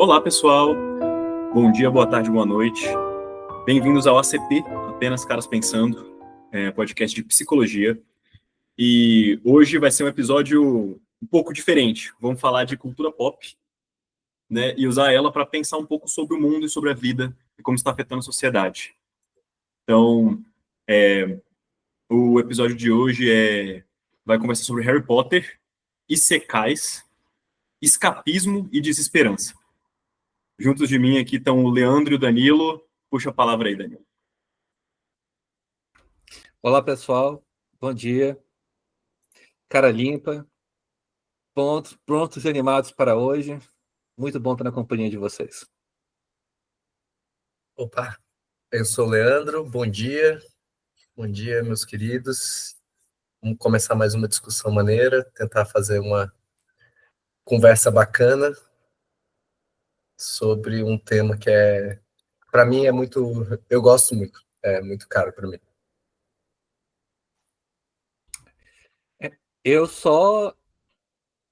Olá, pessoal. Bom dia, boa tarde, boa noite. Bem-vindos ao ACP, Apenas Caras Pensando, podcast de psicologia. E hoje vai ser um episódio um pouco diferente. Vamos falar de cultura pop, né, e usar ela para pensar um pouco sobre o mundo e sobre a vida e como está afetando a sociedade. Então, o episódio de hoje vai conversar sobre Harry Potter, isekais, escapismo e desesperança. Juntos de mim aqui estão o Leandro e o Danilo. Puxa a palavra aí, Danilo. Olá, pessoal. Bom dia. Cara limpa. Prontos e animados para hoje. Muito bom estar na companhia de vocês. Opa, eu sou o Leandro. Bom dia, meus queridos. Vamos começar mais uma discussão maneira, tentar fazer uma conversa bacana sobre um tema que para mim, eu gosto muito, é muito caro para mim. Eu só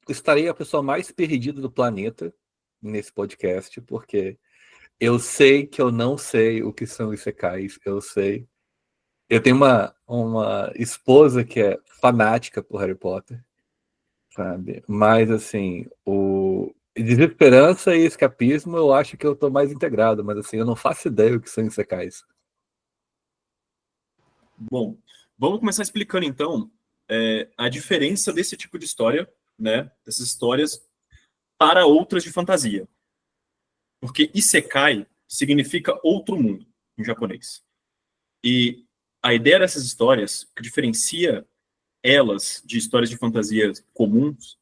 estarei a pessoa mais perdida do planeta nesse podcast, porque eu sei que eu não sei o que são isekais, eu sei. Eu tenho uma esposa que é fanática por Harry Potter, sabe? Mas, assim, desesperança e escapismo, eu acho que eu tô mais integrado, mas, assim, eu não faço ideia o que são isekais. Bom, vamos começar explicando, então, a diferença desse tipo de história, né, dessas histórias, para outras de fantasia. Porque isekai significa outro mundo, em japonês. E a ideia dessas histórias, que diferencia elas de histórias de fantasia comuns,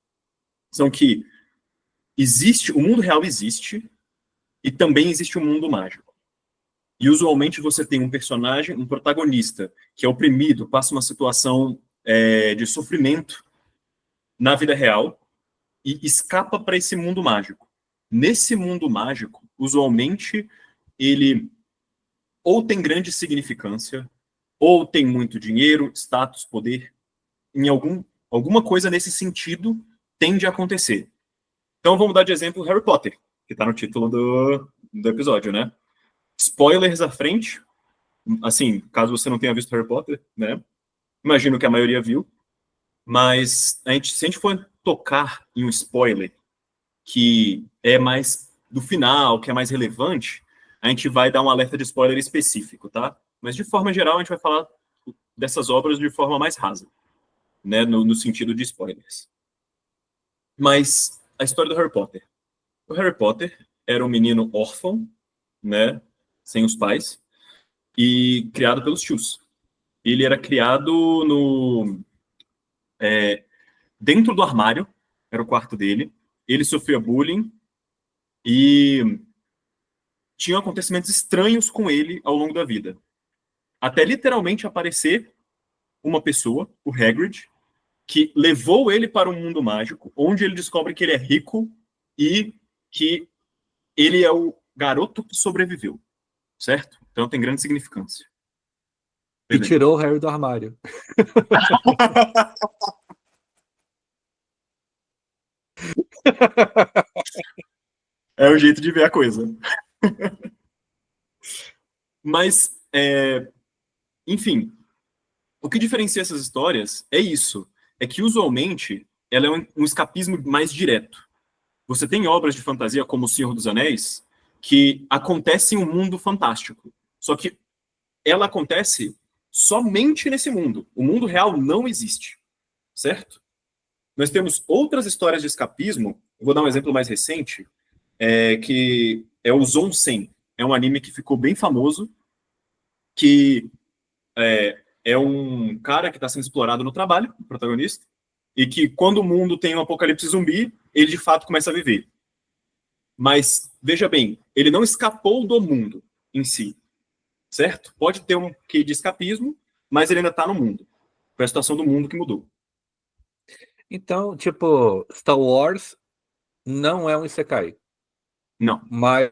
são que o mundo real existe e também existe um mundo mágico. E usualmente você tem um personagem, um protagonista, que é oprimido, passa uma situação de sofrimento na vida real e escapa para esse mundo mágico. Nesse mundo mágico, usualmente, ele ou tem grande significância, ou tem muito dinheiro, status, poder. Alguma coisa nesse sentido tende a acontecer. Então vamos dar de exemplo Harry Potter, que está no título do episódio, né? Spoilers à frente, assim, caso você não tenha visto Harry Potter, né? Imagino que a maioria viu, mas se a gente for tocar em um spoiler que é mais do final, que é mais relevante, a gente vai dar um alerta de spoiler específico, tá? Mas de forma geral, a gente vai falar dessas obras de forma mais rasa, né? No sentido de spoilers. Mas a história do Harry Potter. O Harry Potter era um menino órfão, né? Sem os pais, e criado pelos tios. Ele era criado dentro do armário, era o quarto dele. Ele sofria bullying e tinha acontecimentos estranhos com ele ao longo da vida. Até literalmente aparecer uma pessoa, o Hagrid, que levou ele para um mundo mágico, onde ele descobre que ele é rico e que ele é o garoto que sobreviveu, certo? Então tem grande significância. E tirou o Harry do armário. É o jeito de ver a coisa. Mas, enfim, o que diferencia essas histórias é isso. É que, usualmente, ela é um escapismo mais direto. Você tem obras de fantasia como O Senhor dos Anéis, que acontecem em um mundo fantástico. Só que ela acontece somente nesse mundo. O mundo real não existe, certo? Nós temos outras histórias de escapismo. Eu vou dar um exemplo mais recente, que é o Zonsen. É um anime que ficou bem famoso, que é um cara que está sendo explorado no trabalho, o protagonista, e que quando o mundo tem um apocalipse zumbi, ele de fato começa a viver. Mas, veja bem, ele não escapou do mundo em si, certo? Pode ter um quê de escapismo, mas ele ainda está no mundo. Foi a situação do mundo que mudou. Então, tipo, Star Wars não é um isekai. Não. Mas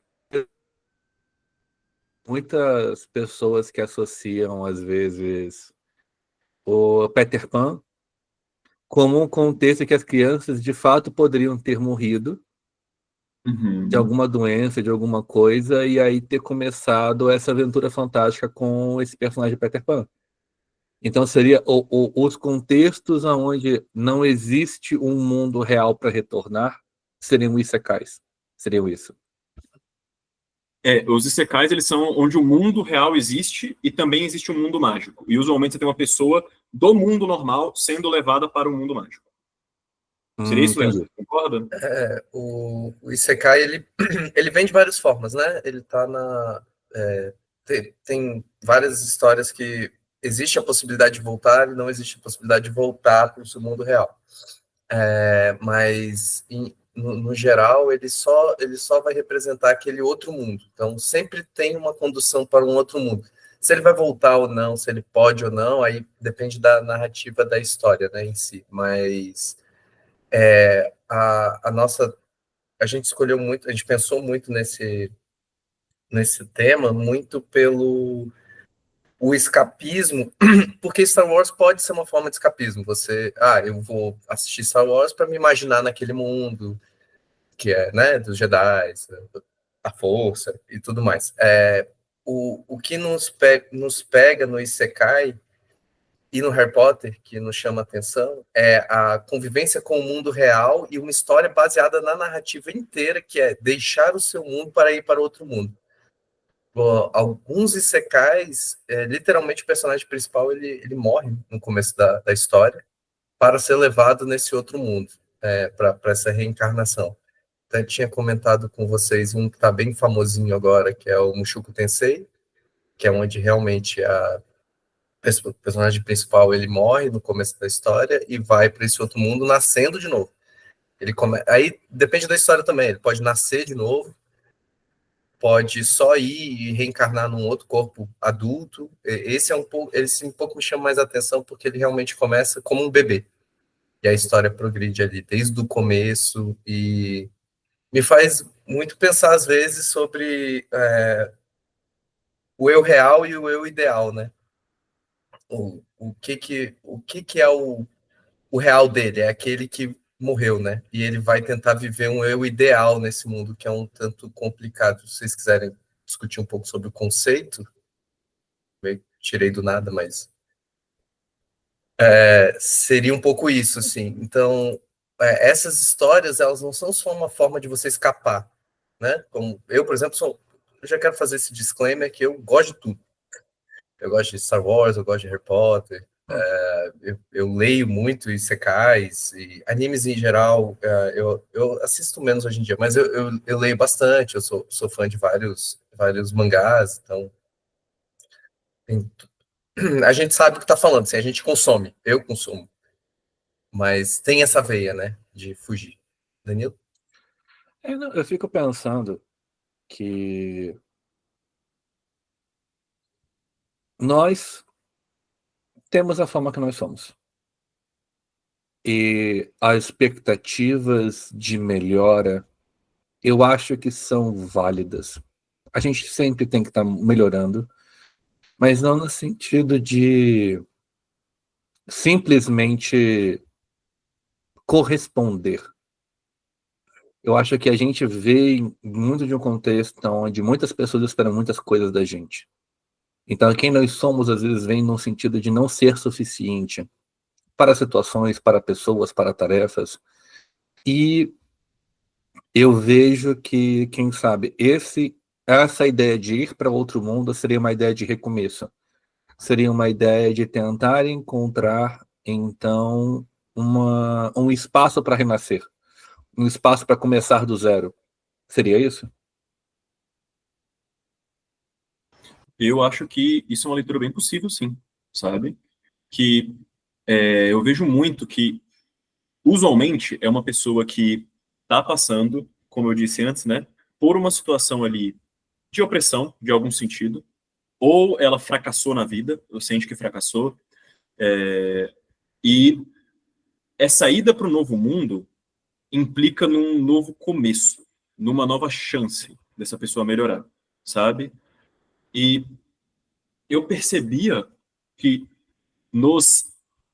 muitas pessoas que associam, às vezes, o Peter Pan como um contexto que as crianças, de fato, poderiam ter morrido Uhum. de alguma doença, de alguma coisa, e aí ter começado essa aventura fantástica com esse personagem Peter Pan. Então seria os contextos onde não existe um mundo real para retornar seriam isekais. Seriam isso. Os isekais, eles são onde o mundo real existe e também existe um mundo mágico. E usualmente você tem uma pessoa do mundo normal sendo levada para o mundo mágico. Seria isso, Leandro? Entendi. Concorda? O Isekai, ele vem de várias formas, né? Ele tá na... tem várias histórias que existe a possibilidade de voltar e não existe a possibilidade de voltar para o seu mundo real. Mas, no geral, ele só vai representar aquele outro mundo. Então, sempre tem uma condução para um outro mundo. Se ele vai voltar ou não, se ele pode ou não, aí depende da narrativa da história, né, em si. Mas a gente escolheu muito, a gente pensou muito nesse tema, muito pelo o escapismo, porque Star Wars pode ser uma forma de escapismo. Eu vou assistir Star Wars para me imaginar naquele mundo que é, né, dos Jedi, a força e tudo mais. O que nos pega no Isekai e no Harry Potter, que nos chama a atenção, é a convivência com o mundo real e uma história baseada na narrativa inteira, que é deixar o seu mundo para ir para outro mundo. Alguns isekais, literalmente o personagem principal ele morre no começo da história para ser levado nesse outro mundo, para essa reencarnação. Até tinha comentado com vocês um que está bem famosinho agora, que é o Mushoku Tensei, que é onde realmente o personagem principal ele morre no começo da história e vai para esse outro mundo nascendo de novo. Aí depende da história também, ele pode nascer de novo, pode só ir e reencarnar num outro corpo adulto. Esse um pouco me chama mais atenção porque ele realmente começa como um bebê. E a história progride ali desde o começo e me faz muito pensar às vezes sobre o eu real e o eu ideal, né? O que é o real dele? É aquele que morreu, né? E ele vai tentar viver um eu ideal nesse mundo que é um tanto complicado. Se vocês quiserem discutir um pouco sobre o conceito, eu tirei do nada, mas seria um pouco isso, assim. Então, essas histórias, elas não são só uma forma de você escapar, né? Como eu, por exemplo, eu já quero fazer esse disclaimer que eu gosto de tudo. Eu gosto de Star Wars, eu gosto de Harry Potter, eu leio muito isekais e animes em geral. Eu assisto menos hoje em dia, mas eu leio bastante. Eu sou fã de vários mangás, então a gente sabe o que está falando. Assim, a gente consome, eu consumo, mas tem essa veia, né, de fugir. Danilo? Eu fico pensando que nós temos a forma que nós somos. E as expectativas de melhora, eu acho que são válidas. A gente sempre tem que estar melhorando, mas não no sentido de simplesmente corresponder. Eu acho que a gente vê muito de um contexto onde muitas pessoas esperam muitas coisas da gente. Então, quem nós somos, às vezes, vem no sentido de não ser suficiente para situações, para pessoas, para tarefas. E eu vejo que, quem sabe, essa ideia de ir para outro mundo seria uma ideia de recomeço. Seria uma ideia de tentar encontrar, então, um espaço para renascer. Um espaço para começar do zero. Seria isso? Eu acho que isso é uma leitura bem possível, sim, sabe? Que eu vejo muito que, usualmente, é uma pessoa que está passando, como eu disse antes, né, por uma situação ali de opressão, de algum sentido, ou ela fracassou na vida, ou sente que fracassou, e essa ida para o novo mundo implica num novo começo, numa nova chance dessa pessoa melhorar, sabe? E eu percebia que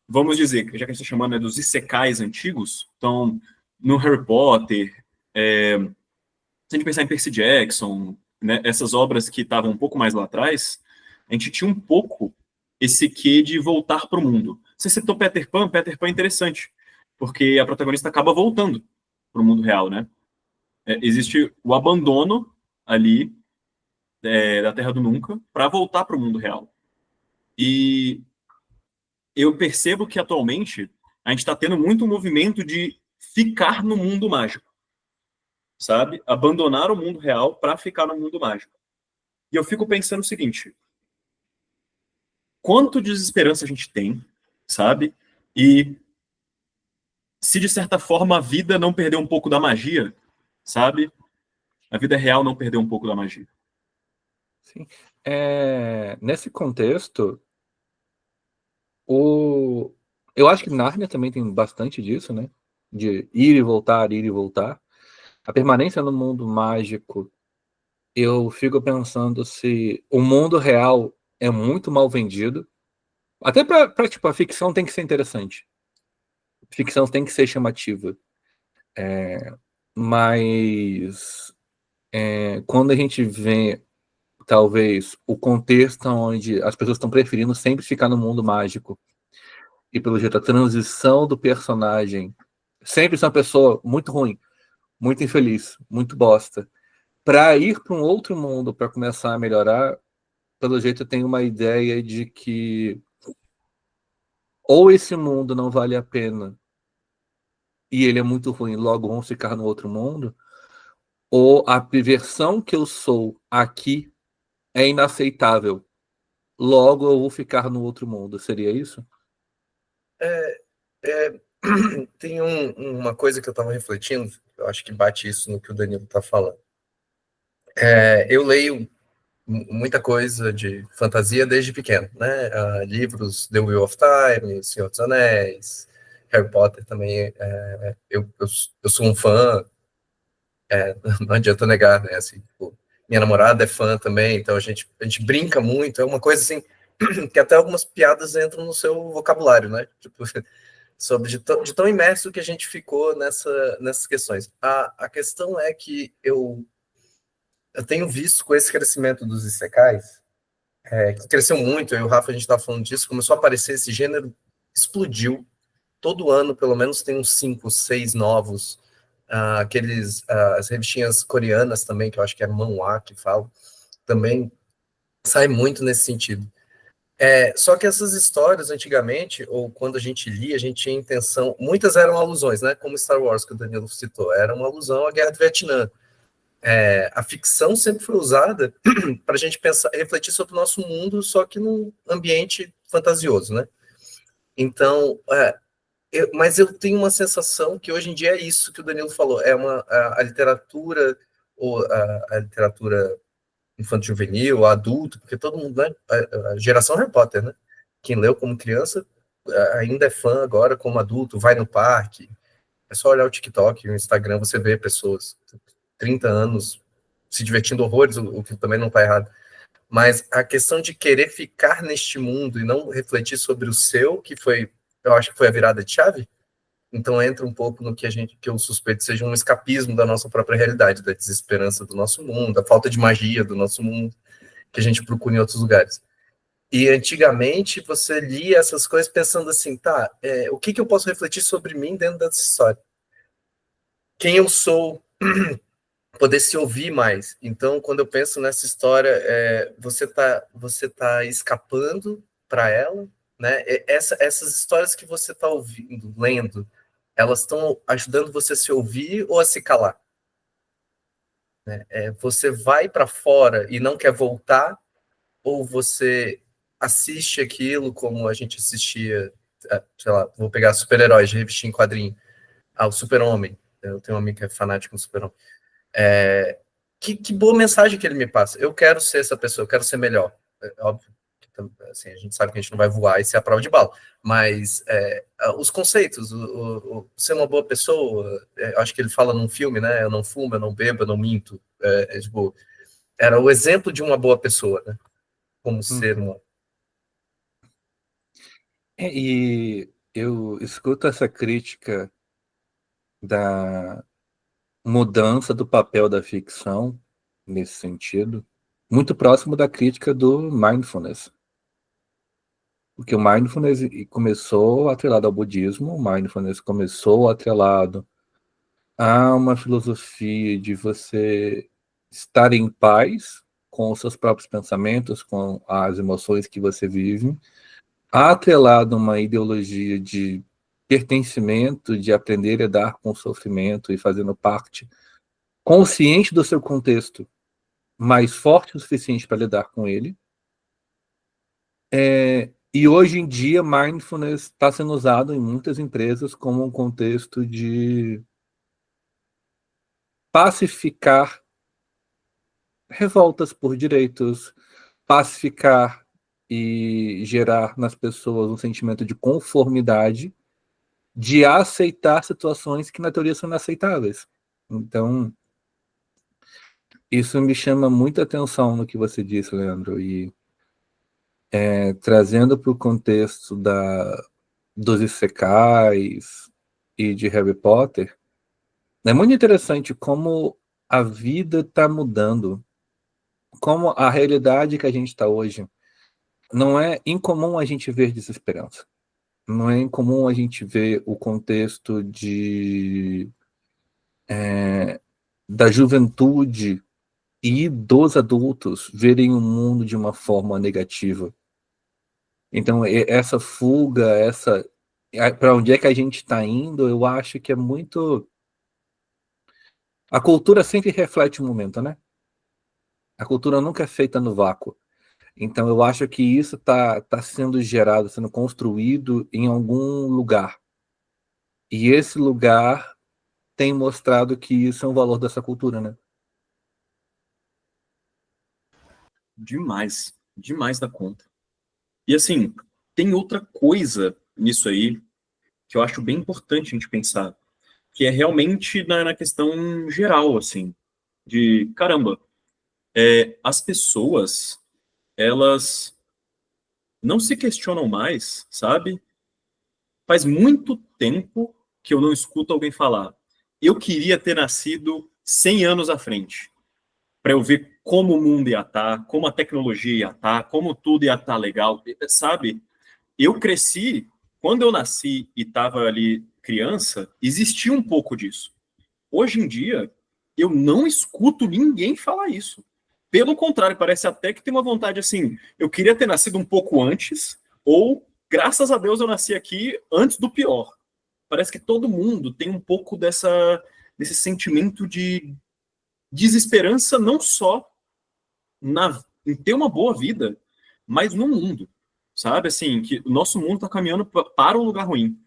vamos dizer, já que a gente está chamando, né, dos isekais antigos, então, no Harry Potter, se a gente pensar em Percy Jackson, né, essas obras que estavam um pouco mais lá atrás, a gente tinha um pouco esse quê de voltar para o mundo. Você citou Peter Pan é interessante, porque a protagonista acaba voltando para o mundo real, né? Existe o abandono ali da Terra do Nunca para voltar para o mundo real. E eu percebo que atualmente a gente está tendo muito um movimento de ficar no mundo mágico, sabe? Abandonar o mundo real para ficar no mundo mágico. E eu fico pensando o seguinte: quanto de desesperança a gente tem, sabe? E se de certa forma a vida não perdeu um pouco da magia, sabe? A vida real não perdeu um pouco da magia. Sim. Nesse contexto, eu acho que Nárnia também tem bastante disso, né? De ir e voltar, ir e voltar. A permanência no mundo mágico, eu fico pensando se o mundo real é muito mal vendido. Até para tipo, a ficção tem que ser interessante. A ficção tem que ser chamativa. Mas quando a gente vê, talvez, o contexto onde as pessoas estão preferindo sempre ficar no mundo mágico, e pelo jeito a transição do personagem sempre ser uma pessoa muito ruim, muito infeliz, muito bosta, para ir para um outro mundo para começar a melhorar, pelo jeito tem uma ideia de que ou esse mundo não vale a pena e ele é muito ruim, logo vamos ficar no outro mundo, ou a versão que eu sou aqui é inaceitável, logo eu vou ficar no outro mundo. Seria isso? Tem uma coisa que eu estava refletindo, eu acho que bate isso no que o Danilo está falando. Eu leio muita coisa de fantasia desde pequeno, né? Livros The Wheel of Time, Senhor dos Anéis, Harry Potter também. Eu sou um fã, não adianta negar, né? Assim, tipo, minha namorada é fã também, então a gente brinca muito. É uma coisa assim que até algumas piadas entram no seu vocabulário, né? Tipo, sobre de tão imerso que a gente ficou nessas questões. A questão é que eu tenho visto com esse crescimento dos isekais, que cresceu muito, eu e o Rafa, a gente estava falando disso, começou a aparecer esse gênero, explodiu. Todo ano, pelo menos, tem uns 5, 6 novos. As revistinhas coreanas também, que eu acho que é manhwa que fala, também sai muito nesse sentido. Só que essas histórias, antigamente, ou quando a gente lia, a gente tinha intenção, muitas eram alusões, né? Como Star Wars, que o Danilo citou, era uma alusão à Guerra do Vietnã. A ficção sempre foi usada para a gente pensar, refletir sobre o nosso mundo, só que num ambiente fantasioso, né? Então, mas eu tenho uma sensação que hoje em dia é isso que o Danilo falou, a literatura, ou a literatura infanto-juvenil, adulto, porque todo mundo, né? A geração Harry Potter, né? Quem leu como criança ainda é fã agora como adulto, vai no parque. É só olhar o TikTok, o Instagram, você vê pessoas 30 anos se divertindo horrores, o que também não está errado. Mas a questão de querer ficar neste mundo e não refletir sobre o seu, que foi, eu acho que foi a virada de chave, então entra um pouco no que eu suspeito seja um escapismo da nossa própria realidade, da desesperança do nosso mundo, da falta de magia do nosso mundo, que a gente procura em outros lugares. E antigamente você lia essas coisas pensando assim, tá, o que eu posso refletir sobre mim dentro dessa história? Quem eu sou, poder se ouvir mais. Então, quando eu penso nessa história, você tá escapando para ela, né? Essas histórias que você está ouvindo, lendo, elas estão ajudando você a se ouvir ou a se calar? Né? Você vai para fora e não quer voltar, ou você assiste aquilo como a gente assistia, sei lá, vou pegar super-heróis de revistinha em quadrinho, o Super-Homem. Eu tenho um amigo que é fanático do Super-Homem. Que boa mensagem que ele me passa. Eu quero ser essa pessoa, eu quero ser melhor. Óbvio que assim, a gente sabe que a gente não vai voar e ser a prova de bala, mas os conceitos, ser uma boa pessoa, acho que ele fala num filme, né? Eu não fumo, eu não bebo, eu não minto. Tipo, era o exemplo de uma boa pessoa, né? Como ser humano. E eu escuto essa crítica da mudança do papel da ficção nesse sentido, muito próximo da crítica do mindfulness. Porque o mindfulness começou atrelado ao budismo, o mindfulness começou atrelado a uma filosofia de você estar em paz com os seus próprios pensamentos, com as emoções que você vive, atrelado a uma ideologia de pertencimento, de aprender a lidar com o sofrimento e fazendo parte, consciente do seu contexto, mas forte o suficiente para lidar com ele. E hoje em dia, mindfulness está sendo usado em muitas empresas como um contexto de pacificar revoltas por direitos, pacificar e gerar nas pessoas um sentimento de conformidade, de aceitar situações que na teoria são inaceitáveis. Então, isso me chama muita atenção no que você disse, Leandro, e trazendo para o contexto dos isekais e de Harry Potter, é muito interessante como a vida está mudando, como a realidade que a gente está hoje. Não é incomum a gente ver desesperança. Não é incomum a gente ver o contexto da juventude e dos adultos verem o mundo de uma forma negativa. Então, essa fuga, para onde é que a gente está indo, eu acho que é muito... A cultura sempre reflete o momento, né? A cultura nunca é feita no vácuo. Então, eu acho que isso tá sendo gerado, sendo construído em algum lugar. E esse lugar tem mostrado que isso é um valor dessa cultura, né? Demais. Demais da conta. E assim, tem outra coisa nisso aí que eu acho bem importante a gente pensar, que é realmente na questão geral, assim, de caramba, as pessoas, elas não se questionam mais, sabe? Faz muito tempo que eu não escuto alguém falar, eu queria ter nascido 100 anos à frente, para eu ver como o mundo ia estar, como a tecnologia ia estar, como tudo ia estar legal, sabe? Eu cresci, quando eu nasci e estava ali criança, existia um pouco disso. Hoje em dia, eu não escuto ninguém falar isso. Pelo contrário, parece até que tem uma vontade assim, eu queria ter nascido um pouco antes, ou graças a Deus eu nasci aqui antes do pior. Parece que todo mundo tem um pouco desse sentimento de desesperança, não só em ter uma boa vida, mas no mundo. Sabe, assim, que o nosso mundo está caminhando para um lugar ruim.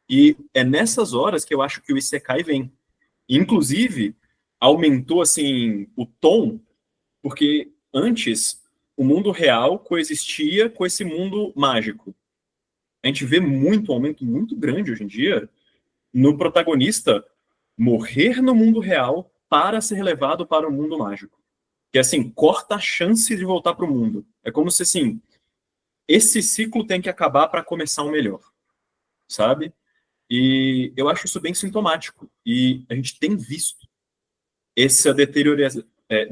E é nessas horas que eu acho que o Isekai vem. Inclusive, aumentou, assim, o tom, porque antes o mundo real coexistia com esse mundo mágico. A gente vê um aumento muito grande hoje em dia no protagonista morrer no mundo real para ser levado para o mundo mágico. Que, assim, corta a chance de voltar para o mundo. É como se, assim, esse ciclo tem que acabar para começar um melhor, sabe? E eu acho isso bem sintomático. E a gente tem visto essa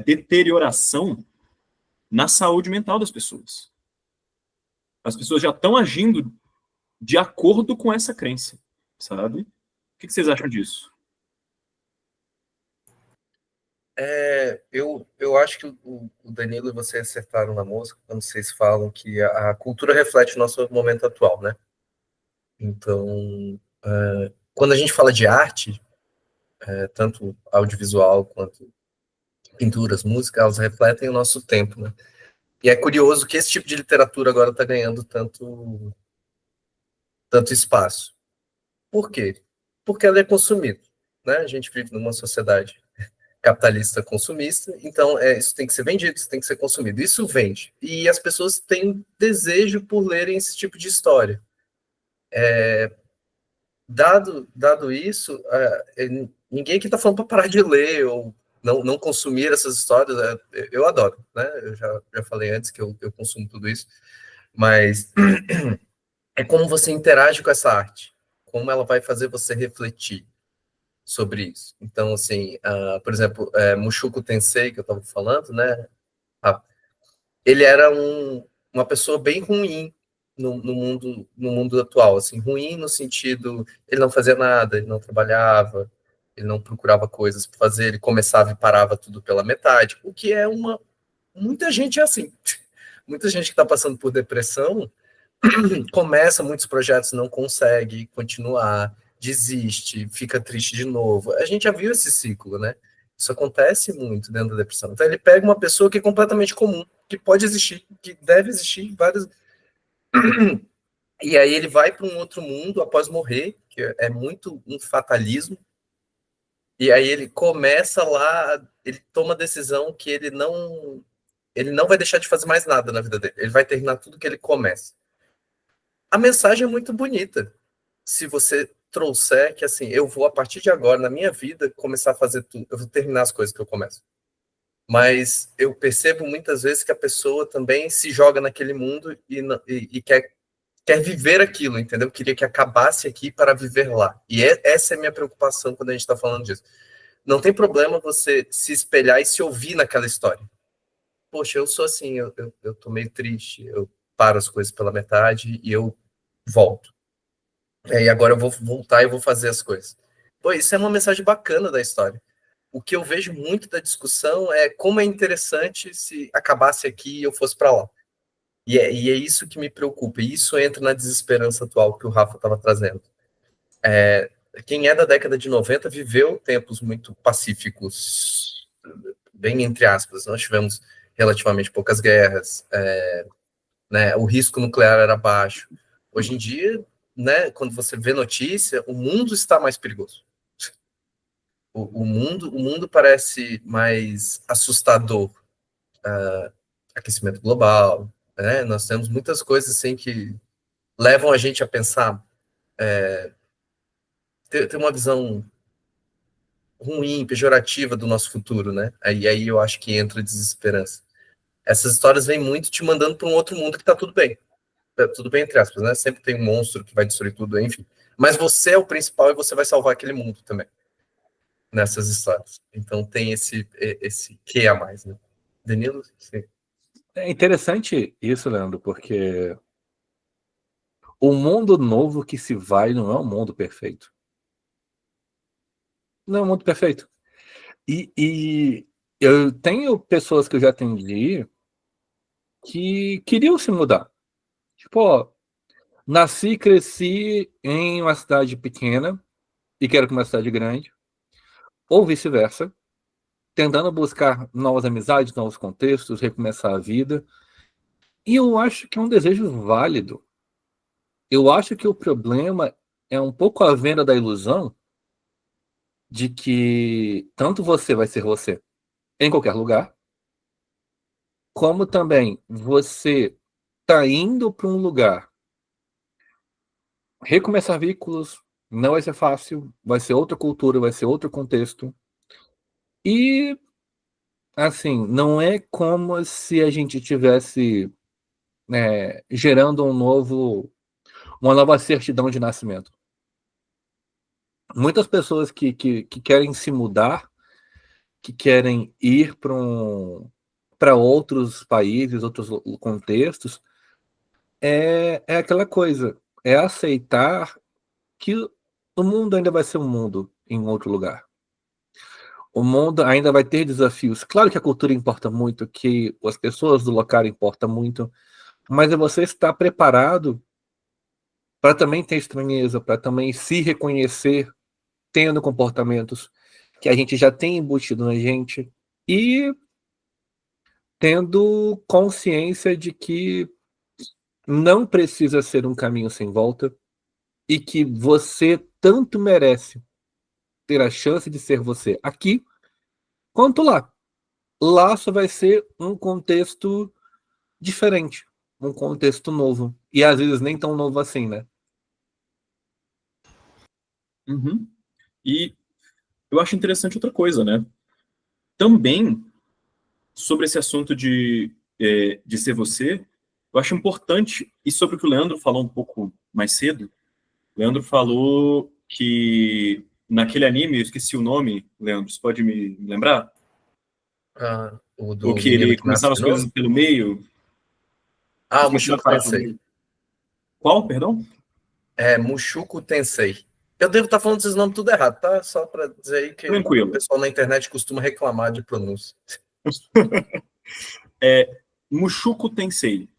deterioração na saúde mental das pessoas. As pessoas já estão agindo de acordo com essa crença, sabe? O que vocês acham disso? Eu acho que o Danilo e você acertaram na mosca quando vocês falam que a cultura reflete o nosso momento atual, né? Então, quando a gente fala de arte, tanto audiovisual quanto pinturas, música, elas refletem o nosso tempo, né? E é curioso que esse tipo de literatura agora está ganhando tanto espaço. Por quê? Porque ela é consumida, né? A gente vive numa sociedade capitalista consumista, então isso tem que ser vendido, isso tem que ser consumido. Isso vende. E as pessoas têm desejo por lerem esse tipo de história. Dado isso, ninguém aqui está falando para parar de ler ou não consumir essas histórias. Eu adoro, né? Eu já falei antes que eu consumo tudo isso, mas é como você interage com essa arte, como ela vai fazer você refletir sobre isso. Então, assim, por exemplo, Mushoku Tensei, que eu estava falando, né? Ele era uma pessoa bem ruim no mundo atual, assim, ruim no sentido, ele não fazia nada, ele não trabalhava, ele não procurava coisas para fazer, ele começava e parava tudo pela metade, o que é muita gente é assim, muita gente que está passando por depressão, começa muitos projetos, não consegue continuar, desiste, fica triste de novo, a gente já viu esse ciclo, né? Isso acontece muito dentro da depressão. Então ele pega uma pessoa que é completamente comum, que pode existir, que deve existir várias. E aí ele vai para um outro mundo após morrer, que é muito um fatalismo. E aí ele começa lá, ele toma a decisão que ele não vai deixar de fazer mais nada na vida dele. Ele vai terminar tudo que ele começa. A mensagem é muito bonita. Se você trouxer que assim, eu vou a partir de agora na minha vida começar a fazer tudo, eu vou terminar as coisas que eu começo. Mas eu percebo muitas vezes que a pessoa também se joga naquele mundo e quer viver aquilo, entendeu? Queria que acabasse aqui para viver lá. E essa é a minha preocupação quando a gente está falando disso. Não tem problema você se espelhar e se ouvir naquela história. Poxa, eu sou assim, eu tô meio triste, eu paro as coisas pela metade e eu volto. E agora eu vou voltar e vou fazer as coisas. Pô, isso é uma mensagem bacana da história. O que eu vejo muito da discussão é como é interessante se acabasse aqui e eu fosse para lá. E é isso que me preocupa. E isso entra na desesperança atual que o Rafa estava trazendo. Quem é da década de 90 viveu tempos muito pacíficos, bem entre aspas. Nós tivemos relativamente poucas guerras, né, o risco nuclear era baixo. Hoje em dia, né, quando você vê notícia, o mundo está mais perigoso. O mundo parece mais assustador. Aquecimento global, né? Nós temos muitas coisas assim que levam a gente a pensar, ter uma visão ruim, pejorativa do nosso futuro, né? Aí eu acho que entra a desesperança. Essas histórias vêm muito te mandando para um outro mundo que tá tudo bem entre aspas, né? Sempre tem um monstro que vai destruir tudo, enfim. Mas você é o principal e você vai salvar aquele mundo também nessas histórias. Então tem esse quê a mais, né? Danilo? Sim. É interessante isso, Leandro, porque o mundo novo que se vai não é um mundo perfeito. Não é um mundo perfeito. E eu tenho pessoas que eu já atendi que queriam se mudar. Tipo, ó, nasci e cresci em uma cidade pequena e quero ir para uma cidade grande, ou vice-versa, tentando buscar novas amizades, novos contextos, recomeçar a vida. E eu acho que é um desejo válido. Eu acho que o problema é um pouco a venda da ilusão de que tanto você vai ser você em qualquer lugar, como também você tá indo para um lugar, recomeçar vínculos não vai ser fácil, vai ser outra cultura, vai ser outro contexto. E assim, não é como se a gente tivesse gerando uma nova certidão de nascimento. Muitas pessoas que querem se mudar, que querem ir para outros países, outros contextos, é aquela coisa, é aceitar que o mundo ainda vai ser um mundo em outro lugar. O mundo ainda vai ter desafios. Claro que a cultura importa muito, que as pessoas do local importam muito, mas é você estar preparado para também ter estranheza, para também se reconhecer tendo comportamentos que a gente já tem embutido na gente e tendo consciência de que não precisa ser um caminho sem volta e que você tanto merece ter a chance de ser você aqui quanto lá. Lá só vai ser um contexto diferente, um contexto novo. E às vezes nem tão novo assim, né? Uhum. E eu acho interessante outra coisa, né? Também, sobre esse assunto de ser você, eu acho importante, e sobre o que o Leandro falou um pouco mais cedo, o Leandro falou que naquele anime, eu esqueci o nome, Leandro, você pode me lembrar? O O do que menino ele que nasce começava de as coisas novo? pelo meio, Ah, depois começava a Mushoku parar pelo Tensei. meio. Qual, perdão? Mushoku Tensei. Eu devo estar falando esses nomes tudo errado, tá? Só para dizer aí que o Tranquilo. pessoal na internet costuma reclamar de pronúncia. Mushoku Tensei.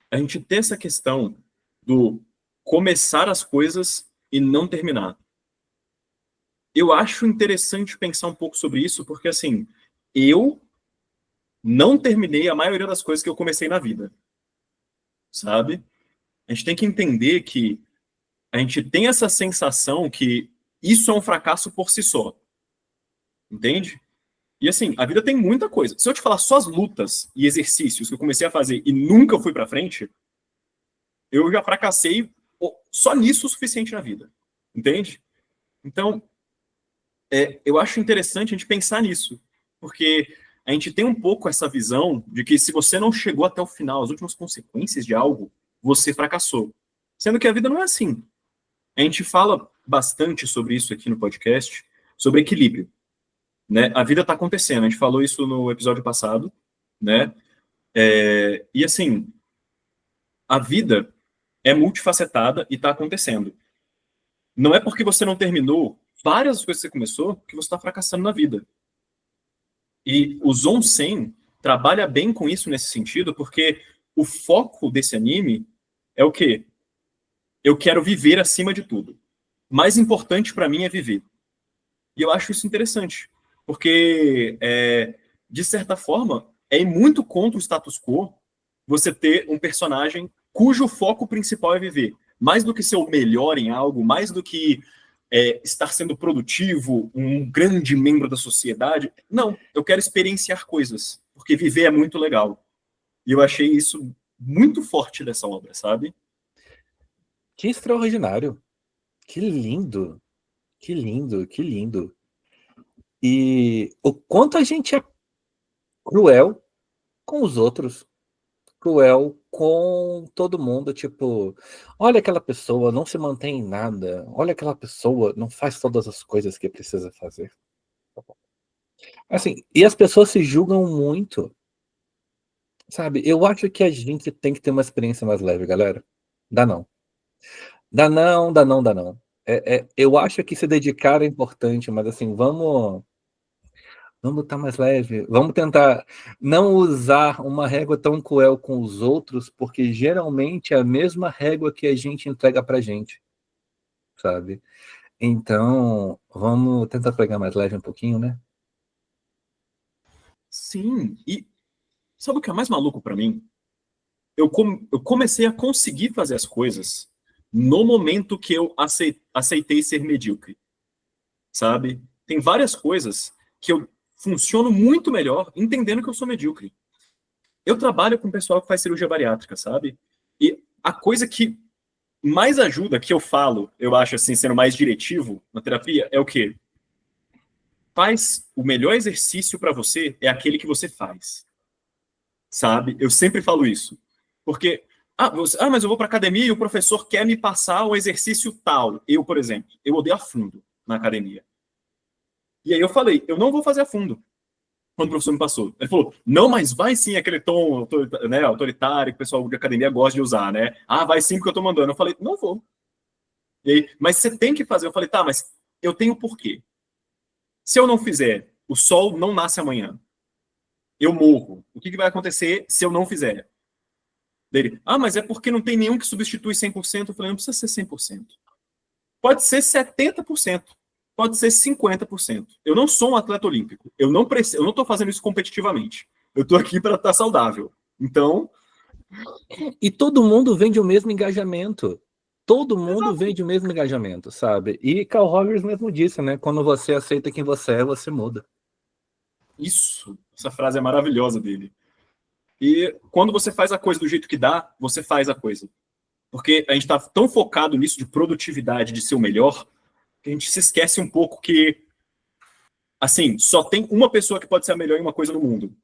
A gente tem essa questão do começar as coisas e não terminar. Eu acho interessante pensar um pouco sobre isso, porque, assim, eu não terminei a maioria das coisas que eu comecei na vida, sabe? A gente tem que entender que a gente tem essa sensação que isso é um fracasso por si só, entende? E, assim, a vida tem muita coisa. Se eu te falar só as lutas e exercícios que eu comecei a fazer e nunca fui pra frente, eu já fracassei só nisso o suficiente na vida, entende? Então, eu acho interessante a gente pensar nisso, porque a gente tem um pouco essa visão de que se você não chegou até o final, as últimas consequências de algo, você fracassou. Sendo que a vida não é assim. A gente fala bastante sobre isso aqui no podcast, sobre equilíbrio, né? A vida está acontecendo, a gente falou isso no episódio passado, né? E assim, a vida é multifacetada e está acontecendo. Não é porque você não terminou várias coisas que você começou que você está fracassando na vida. E o Zonsen trabalha bem com isso nesse sentido, porque o foco desse anime é o quê? Eu quero viver acima de tudo. Mais importante para mim é viver. E eu acho isso interessante, porque, de certa forma, é ir muito contra o status quo você ter um personagem cujo foco principal é viver. Mais do que ser o melhor em algo, mais do que estar sendo produtivo, um grande membro da sociedade. Não, eu quero experienciar coisas, porque viver é muito legal. E eu achei isso muito forte dessa obra, sabe? Que extraordinário. Que lindo. Que lindo, que lindo. E o quanto a gente é cruel com os outros, cruel com todo mundo, tipo, olha aquela pessoa, não se mantém em nada, olha aquela pessoa, não faz todas as coisas que precisa fazer. Assim, e as pessoas se julgam muito, sabe? Eu acho que a gente tem que ter uma experiência mais leve, galera. Dá não. Dá não, dá não, dá não. Eu acho que se dedicar é importante, mas assim, vamos estar mais leve. Vamos tentar não usar uma régua tão cruel com os outros, porque geralmente é a mesma régua que a gente entrega pra gente, sabe? Então, vamos tentar pegar mais leve um pouquinho, né? Sim, e sabe o que é mais maluco para mim? Eu comecei a conseguir fazer as coisas no momento que eu aceitei ser medíocre, sabe? Tem várias coisas que eu funciono muito melhor entendendo que eu sou medíocre. Eu trabalho com pessoal que faz cirurgia bariátrica, sabe? E a coisa que mais ajuda, que eu falo, eu acho assim, sendo mais diretivo na terapia, é o quê? Faz o melhor exercício para você é aquele que você faz, sabe? Eu sempre falo isso. Porque, mas eu vou para academia e o professor quer me passar um exercício tal. Eu, por exemplo, eu odeio a fundo na academia. E aí eu falei, eu não vou fazer a fundo. Quando o professor me passou. Ele falou, não, mas vai sim, aquele tom né, autoritário que o pessoal de academia gosta de usar, né? Ah, vai sim porque eu tô mandando. Eu falei, não vou. E aí, mas você tem que fazer. Eu falei, tá, mas eu tenho porquê. Se eu não fizer, o sol não nasce amanhã. Eu morro. O que vai acontecer se eu não fizer? Dele, mas é porque não tem nenhum que substitui 100%. Eu falei, não precisa ser 100%. Pode ser 70%. Pode ser 50%. Eu não sou um atleta olímpico. Eu não estou fazendo isso competitivamente. Eu estou aqui para estar saudável. Então. E todo mundo vende o mesmo engajamento. Todo mundo Exato. vende o mesmo engajamento, sabe? E Carl Rogers mesmo disse, né? Quando você aceita quem você é, você muda. Isso. Essa frase é maravilhosa dele. E quando você faz a coisa do jeito que dá, você faz a coisa. Porque a gente está tão focado nisso de produtividade, de ser o melhor, que a gente se esquece um pouco que, assim, só tem uma pessoa que pode ser a melhor em uma coisa no mundo.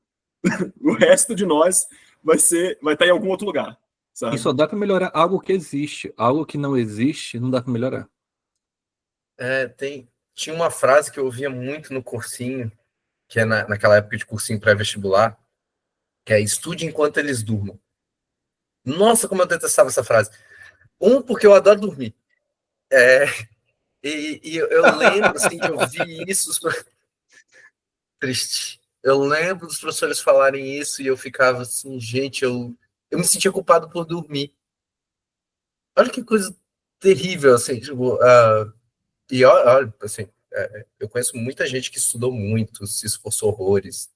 O resto de nós vai estar em algum outro lugar, sabe? E só dá para melhorar algo que existe. Algo que não existe, não dá para melhorar. tinha uma frase que eu ouvia muito no cursinho, que é naquela época de cursinho pré-vestibular, que é estude enquanto eles durmam. Nossa, como eu detestava essa frase. Porque eu adoro dormir. E eu lembro, assim, de ouvir isso. Triste. Eu lembro dos professores falarem isso e eu ficava assim, gente, eu me sentia culpado por dormir. Olha que coisa terrível, assim, tipo, e olha, assim, eu conheço muita gente que estudou muito, se esforçou horrores,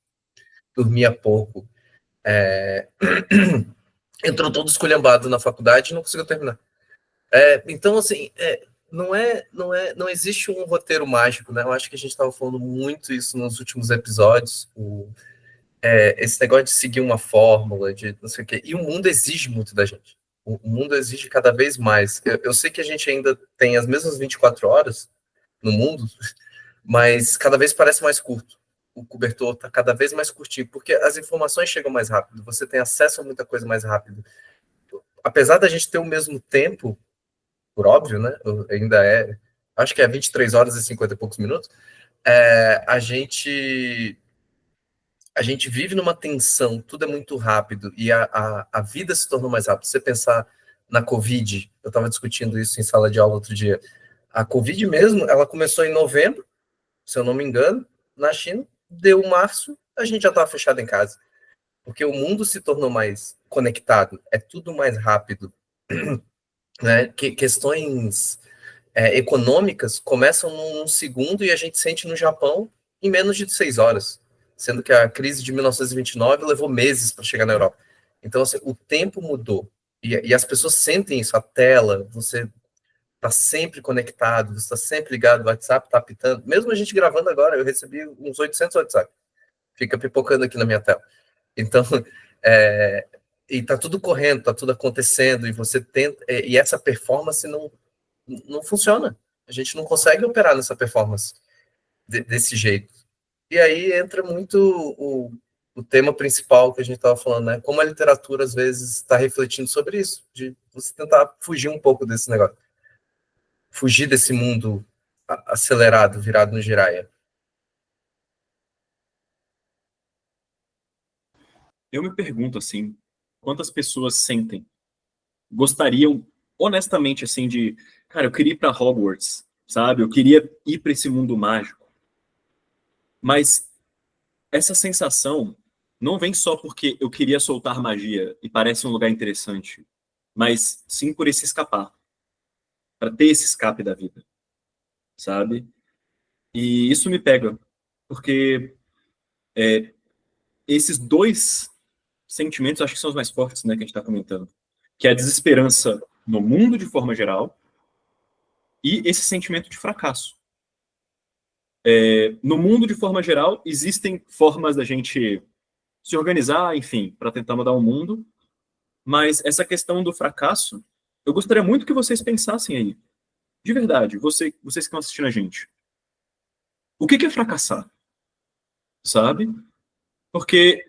dormia pouco, entrou todo esculhambado na faculdade e não conseguiu terminar. Então, assim, não existe um roteiro mágico, né? Eu acho que a gente estava falando muito isso nos últimos episódios, esse negócio de seguir uma fórmula, de não sei o quê. E o mundo exige muito da gente. O mundo exige cada vez mais. Eu sei que a gente ainda tem as mesmas 24 horas no mundo, mas cada vez parece mais curto. O cobertor está cada vez mais curtinho, porque as informações chegam mais rápido, você tem acesso a muita coisa mais rápido. Apesar da gente ter o mesmo tempo, por óbvio, né? Ainda acho que é 23 horas e 50 e poucos minutos. A gente vive numa tensão, tudo é muito rápido e a vida se tornou mais rápida. Se você pensar na Covid, eu estava discutindo isso em sala de aula outro dia. A Covid mesmo, ela começou em novembro, se eu não me engano, na China, deu março, a gente já estava fechado em casa. Porque o mundo se tornou mais conectado, é tudo mais rápido. Né? Questões econômicas começam num segundo e a gente sente no Japão em menos de 6 horas, sendo que a crise de 1929 levou meses para chegar na Europa. Então, assim, o tempo mudou. E as pessoas sentem isso, a tela, você está sempre conectado, você está sempre ligado, o WhatsApp está apitando. Mesmo a gente gravando agora, eu recebi uns 800 WhatsApp. Fica pipocando aqui na minha tela. Então, e está tudo correndo, está tudo acontecendo, e você tenta, e essa performance não funciona. A gente não consegue operar nessa performance desse jeito. E aí entra muito o tema principal que a gente estava falando, né? Como a literatura, às vezes, está refletindo sobre isso, de você tentar fugir um pouco desse negócio. Fugir desse mundo acelerado, virado no giraia. Eu me pergunto, assim, quantas pessoas gostariam, honestamente, assim, cara, eu queria ir para Hogwarts, sabe? Eu queria ir para esse mundo mágico. Mas essa sensação não vem só porque eu queria soltar magia e parece um lugar interessante, mas sim por esse escapar, para ter esse escape da vida, sabe? E isso me pega, porque esses dois sentimentos acho que são os mais fortes, né, que a gente está comentando, que é a desesperança no mundo de forma geral e esse sentimento de fracasso. No mundo de forma geral, existem formas da gente se organizar, enfim, para tentar mudar o mundo, mas essa questão do fracasso, eu gostaria muito que vocês pensassem aí, de verdade, vocês que estão assistindo a gente. O que é fracassar? Sabe? Porque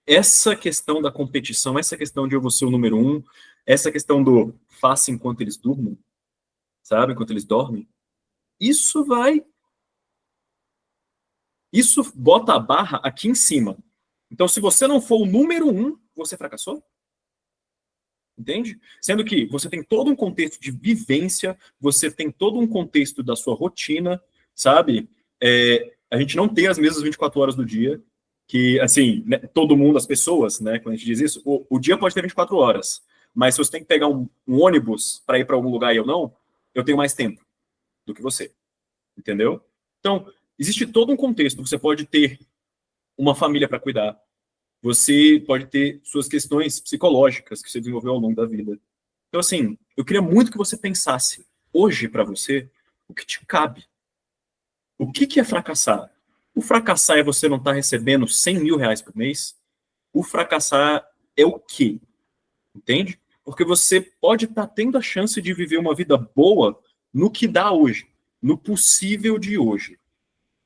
essa questão da competição, essa questão de eu vou ser o número um, essa questão do faça enquanto eles durmam, sabe? Enquanto eles dormem, isso bota a barra aqui em cima. Então, se você não for o número um, você fracassou? Entende? Sendo que você tem todo um contexto de vivência, você tem todo um contexto da sua rotina, sabe? A gente não tem as mesmas 24 horas do dia, que, assim, né, todo mundo, as pessoas, né, quando a gente diz isso, o dia pode ter 24 horas, mas se você tem que pegar um ônibus para ir para algum lugar e eu não, eu tenho mais tempo do que você, entendeu? Então, existe todo um contexto, você pode ter uma família para cuidar, você pode ter suas questões psicológicas que você desenvolveu ao longo da vida. Então, assim, eu queria muito que você pensasse, hoje, para você, o que te cabe. O que é fracassar? O fracassar é você não estar recebendo 100 mil reais por mês? O fracassar é o quê? Entende? Porque você pode estar tendo a chance de viver uma vida boa no que dá hoje, no possível de hoje.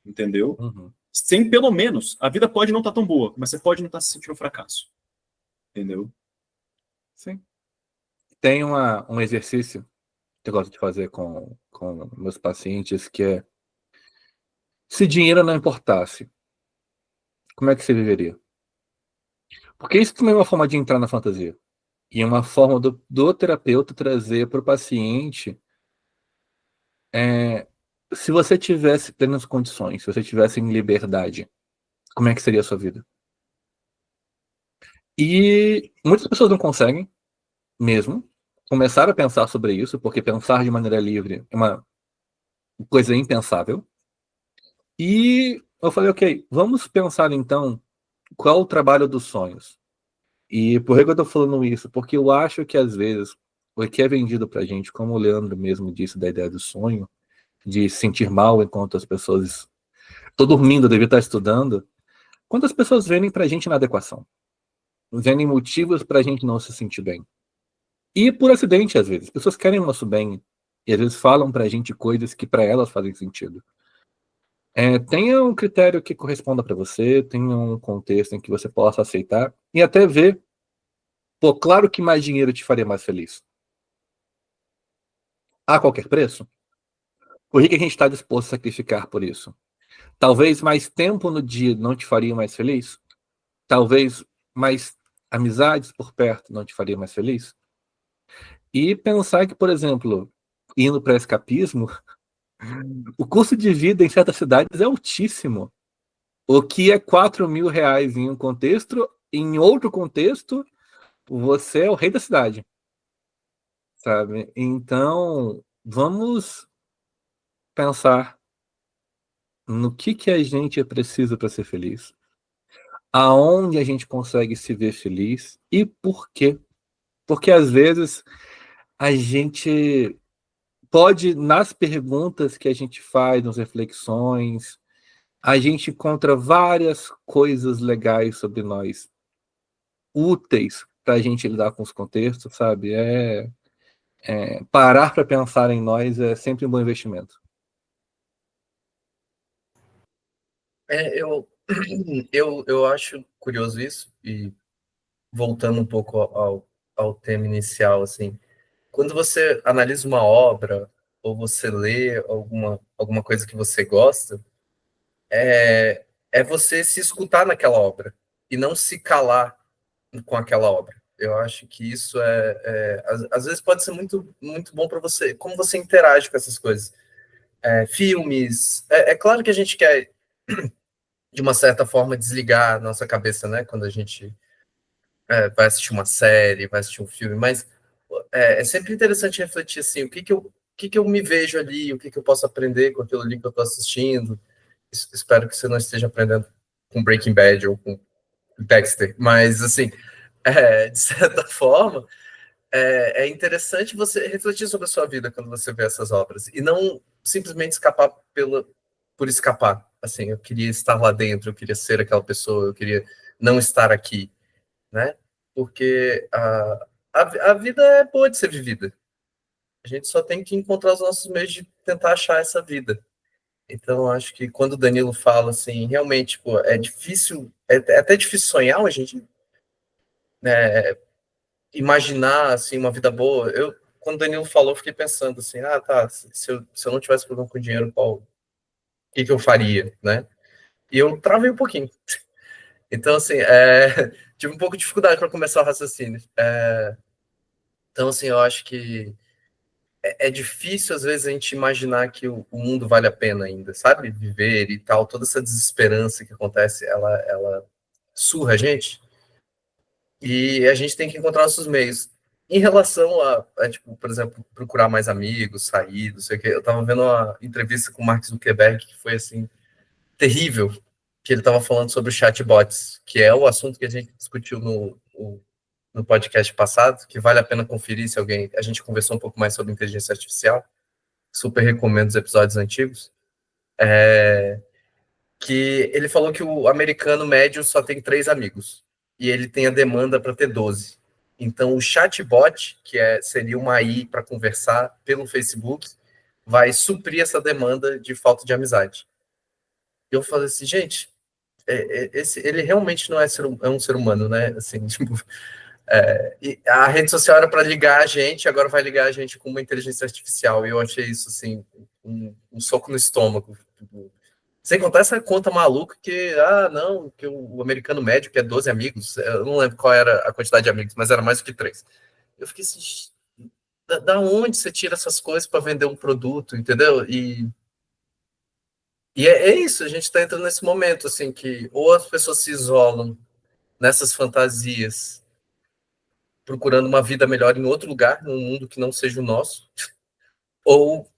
Entendeu? Uhum. Sem pelo menos, a vida pode não estar tão boa, mas você pode não estar se sentindo um fracasso. Entendeu? Sim. Tem um exercício que eu gosto de fazer com meus pacientes, que é Se dinheiro não importasse, como é que você viveria? Porque isso também é uma forma de entrar na fantasia. E é uma forma do terapeuta trazer para o paciente, se você tivesse plenas condições, se você tivesse em liberdade, como é que seria a sua vida? E muitas pessoas não conseguem mesmo começar a pensar sobre isso, porque pensar de maneira livre é uma coisa impensável. E eu falei, ok, vamos pensar então qual o trabalho dos sonhos. E por que eu tô falando isso? Porque eu acho que às vezes o que é vendido pra gente, como o Leandro mesmo disse da ideia do sonho, de se sentir mal enquanto as pessoas estão dormindo, devia estar estudando, quando as pessoas vendem pra gente inadequação, vendem motivos pra gente não se sentir bem. E por acidente, às vezes, as pessoas querem o nosso bem e às vezes falam pra gente coisas que pra elas fazem sentido. Tenha um critério que corresponda pra você, tenha um contexto em que você possa aceitar e até ver, pô, claro que mais dinheiro te faria mais feliz. A qualquer preço? O que a gente está disposto a sacrificar por isso? Talvez mais tempo no dia não te faria mais feliz? Talvez mais amizades por perto não te faria mais feliz? E pensar que, por exemplo, indo para escapismo, o custo de vida em certas cidades é altíssimo. O que é 4.000 reais em um contexto, em outro contexto, você é o rei da cidade, sabe? Então, vamos pensar no que a gente precisa para ser feliz, aonde a gente consegue se ver feliz e por quê. Porque às vezes a gente pode, nas perguntas que a gente faz, nas reflexões, a gente encontra várias coisas legais sobre nós, úteis para a gente lidar com os contextos, sabe? Parar para pensar em nós é sempre um bom investimento. Eu, eu acho curioso isso, e voltando um pouco ao tema inicial, assim, quando você analisa uma obra ou você lê alguma coisa que você gosta, é você se escutar naquela obra e não se calar com aquela obra. Eu acho que isso às vezes pode ser muito, muito bom para você, como você interage com essas coisas. Filmes, é claro que a gente quer, de uma certa forma, desligar a nossa cabeça, né, quando a gente vai assistir uma série, vai assistir um filme, mas é sempre interessante refletir assim, o que eu me vejo ali, o que eu posso aprender com aquilo ali que eu estou assistindo. Espero que você não esteja aprendendo com Breaking Bad ou com Dexter, mas assim, de certa forma, é interessante você refletir sobre a sua vida quando você vê essas obras e não simplesmente escapar por escapar. Assim, eu queria estar lá dentro, eu queria ser aquela pessoa, eu queria não estar aqui, né? Porque a vida é boa de ser vivida. A gente só tem que encontrar os nossos meios de tentar achar essa vida. Então, acho que quando o Danilo fala assim, realmente, pô, é difícil, é até difícil sonhar a gente, né, imaginar assim uma vida boa. Quando o Danilo falou, eu fiquei pensando assim, tá, se eu não tivesse problema com dinheiro, o que eu faria, né? E eu travei um pouquinho. Então, assim, tive um pouco de dificuldade para começar o raciocínio. Então, assim, eu acho que é difícil, às vezes, a gente imaginar que o mundo vale a pena ainda, sabe? Viver e tal, toda essa desesperança que acontece, ela surra a gente, e a gente tem que encontrar nossos meios. Em relação tipo, por exemplo, procurar mais amigos, sair, não sei o quê, eu estava vendo uma entrevista com o Mark Zuckerberg que foi, assim, terrível, que ele estava falando sobre os chatbots, que é o assunto que a gente discutiu no podcast passado, que vale a pena conferir se alguém... A gente conversou um pouco mais sobre inteligência artificial, super recomendo os episódios antigos, que ele falou que o americano médio só tem 3 amigos, e ele tem a demanda para ter 12. Então, o chatbot, que seria uma AI para conversar pelo Facebook, vai suprir essa demanda de falta de amizade. E eu falei assim, gente, ele realmente não é um ser humano, né? Assim, tipo, e a rede social era para ligar a gente, agora vai ligar a gente com uma inteligência artificial. E eu achei isso, assim, um soco no estômago. Tipo, Sem contar essa conta maluca que, não, que o americano médio, que é 12 amigos, eu não lembro qual era a quantidade de amigos, mas era mais do que 3. Eu fiquei assim, da onde você tira essas coisas para vender um produto, entendeu? E é isso, a gente está entrando nesse momento, assim, que ou as pessoas se isolam nessas fantasias, procurando uma vida melhor em outro lugar, num mundo que não seja o nosso, ou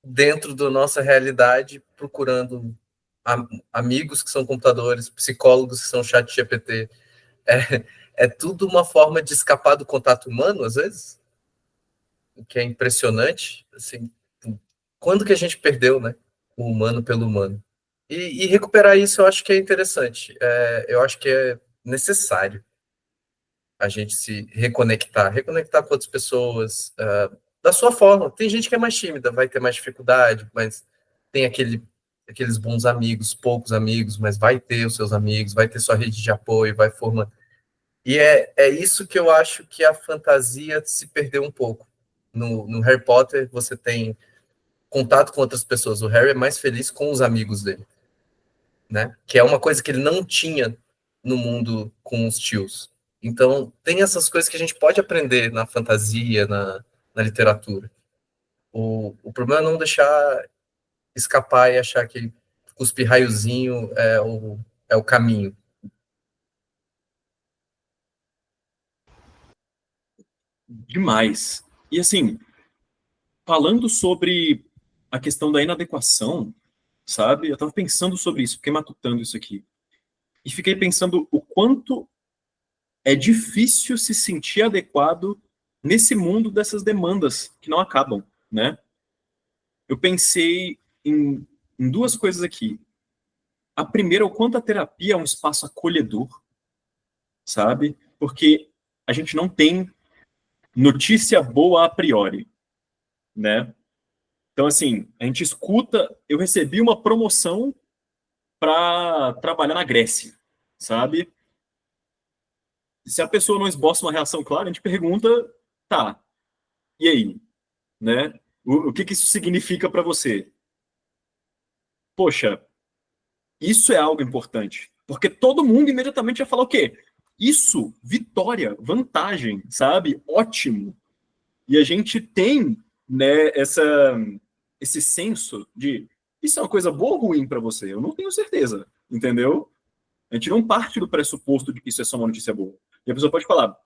dentro da nossa realidade, procurando amigos que são computadores, psicólogos que são chat GPT. É tudo uma forma de escapar do contato humano, às vezes, o que é impressionante. Assim, quando que a gente perdeu, né, o humano pelo humano? E recuperar isso eu acho que é interessante. Eu acho que é necessário a gente se reconectar com outras pessoas, da sua forma. Tem gente que é mais tímida, vai ter mais dificuldade, mas tem aqueles bons amigos, poucos amigos, mas vai ter os seus amigos, vai ter sua rede de apoio, vai formar. E é isso que eu acho que a fantasia se perdeu um pouco. No Harry Potter, você tem contato com outras pessoas. O Harry é mais feliz com os amigos dele, né? Que é uma coisa que ele não tinha no mundo com os tios. Então, tem essas coisas que a gente pode aprender na fantasia, na literatura. O problema é não deixar escapar e achar que cuspir raiozinho é o caminho. Demais. E assim, falando sobre a questão da inadequação, sabe? Eu tava pensando sobre isso, fiquei matutando isso aqui. E fiquei pensando o quanto é difícil se sentir adequado nesse mundo dessas demandas que não acabam, né? Eu pensei em duas coisas aqui. A primeira, o quanto a terapia é um espaço acolhedor, sabe? Porque a gente não tem notícia boa a priori, né? Então, assim, a gente escuta, eu recebi uma promoção para trabalhar na Grécia, sabe? Se a pessoa não esboça uma reação clara, a gente pergunta, tá, e aí, né? O que que isso significa para você? Poxa, isso é algo importante, porque todo mundo imediatamente vai falar o quê? Isso, vitória, vantagem, sabe? Ótimo. E a gente tem, né, esse senso de isso é uma coisa boa ou ruim para você? Eu não tenho certeza, entendeu? A gente não parte do pressuposto de que isso é só uma notícia boa. E a pessoa pode falar: